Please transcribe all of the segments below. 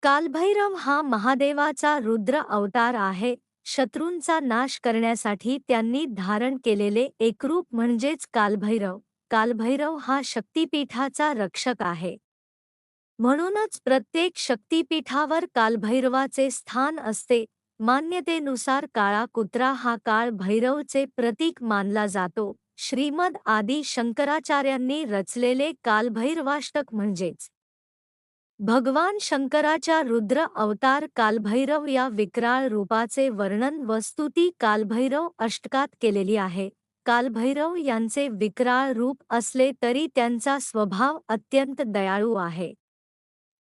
कालभैरव हा महादेवाचा रुद्र अवतार आहे. शत्रूंचा नाश करण्यासाठी त्यांनी धारण केलेले एकरूप म्हणजेच कालभैरव. कालभैरव हा शक्तिपीठाचा रक्षक आहे. म्हणूनच प्रत्येक शक्तिपीठावर कालभैरवाचे स्थान असते. मान्यतेनुसार काळा कुत्रा हा काळ भैरवचे प्रतीक मानला जातो. श्रीमद आदी शंकराचार्यांनी रचलेले कालभैरवाष्टक म्हणजेच भगवान शंकराच्या रुद्र अवतार कालभैरव या विक्राळ रूपाचे वर्णन व स्तुती कालभैरव अष्टकात केलेली आहे. कालभैरव यांचे विक्राळ रूप असले तरी त्यांचा स्वभाव अत्यंत दयाळू आहे.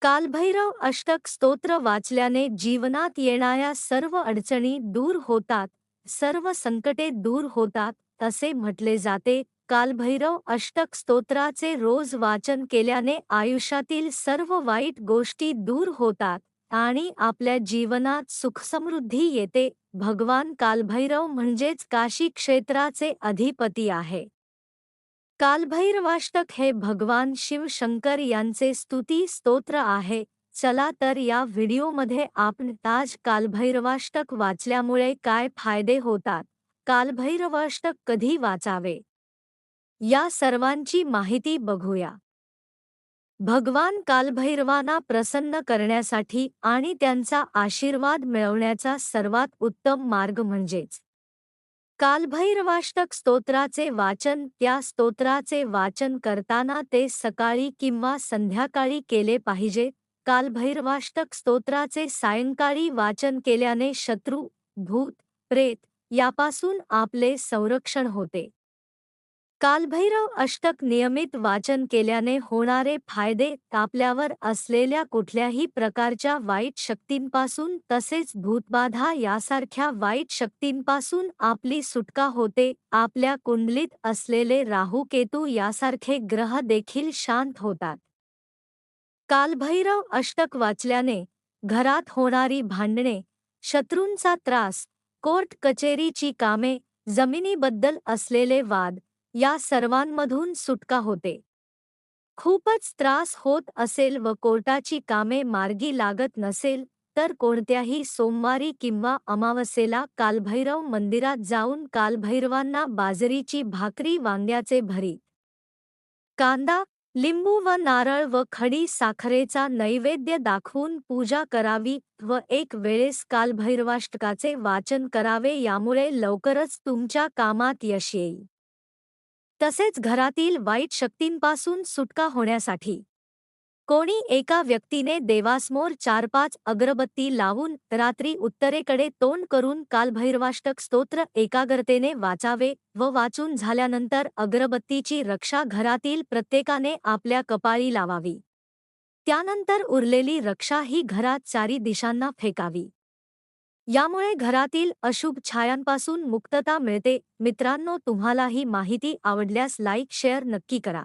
कालभैरव अष्टक स्तोत्र वाचल्याने जीवनात येणाऱ्या सर्व अडचणी दूर होतात, सर्व संकटे दूर होतात असे म्हटले जाते. कालभैरव अष्टक स्तोत्राचे रोज वाचन केल्याने आयुष्यातील सर्व वाईट गोष्टी दूर होतात आणि आपल्या जीवनात सुखसमृद्धी येते. भगवान कालभैरव म्हणजेच काशी क्षेत्राचे अधिपती आहे. कालभैरवाष्टक हे भगवान शिव शंकर यांचे स्तुती स्तोत्र आहे. चला तर या व्हिडिओमध्ये आपण आज कालभैरवाष्टक वाचल्यामुळे काय फायदे होतात, कालभैरवाष्टक कधी वाचावे, या सर्वांची माहिती बघूया. भगवान कालभैरवांना प्रसन्न करण्यासाठी आणि त्यांचा आशीर्वाद मिळवण्याचा सर्वात उत्तम मार्ग म्हणजेच कालभैरवाष्टक स्तोत्राचे वाचन. त्या स्तोत्राचे वाचन करताना ते सकाळी किंवा संध्याकाळी केले पाहिजे. कालभैरवाष्टक स्तोत्राचे सायंकाळी वाचन केल्याने शत्रू, भूत, प्रेत यापासून आपले संरक्षण होते. कालभैरव अष्टक नियमित वाचन केल्याने होणारे फायदे: आपल्यावर असलेल्या कुठल्याही प्रकारच्या वाईट शक्तींपासून तसेच भूतबाधा यासारख्या वाईट शक्तींपासून आपली सुटका होते. आपल्या कुंडलीत असलेले राहू केतू यासारखे ग्रह देखील शांत होतात. कालभैरव अष्टक वाचल्याने घरात होणारी भांडणे, शत्रूंचा त्रास, कोर्ट कचेरीची कामे, जमिनीबद्दल असलेले वाद या सर्वांमधून सुटका होते. खूपच त्रास होत असेल व कोर्टाची कामे मार्गी लागत नसेल तर कोणत्याही सोमवारी किंवा अमावस्येला कालभैरव मंदिरात जाऊन कालभैरवांना बाजरीची भाकरी, वांग्याचे भरीत, कांदा, लिंबू व नारळ व खडी साखरेचा नैवेद्य दाखवून पूजा करावी व एक वेळेस कालभैरवाष्टकाचे वाचन करावे. यामुळे लवकरच तुमच्या कामात यश येईल. तसेच घरातील वाईट शक्तींपासून सुटका होण्यासाठी कोणी एका व्यक्तीने देवासमोर 4-5 अगरबत्ती लावून रात्री उत्तरेकडे तोंड करून कालभैरवाष्टक स्तोत्र एकाग्रतेने वाचावे व वाचून झाल्यानंतर अगरबत्तीची रक्षा घरातील प्रत्येकाने आपल्या कपाळी लावावी. त्यानंतर उरलेली रक्षा ही घरात चारी दिशांना फेकावी. यामुळे घरातील अशुभ छायांपासून मुक्तता मिळते. मित्रांनो, तुम्हाला ही माहिती आवडल्यास लाईक शेअर नक्की करा.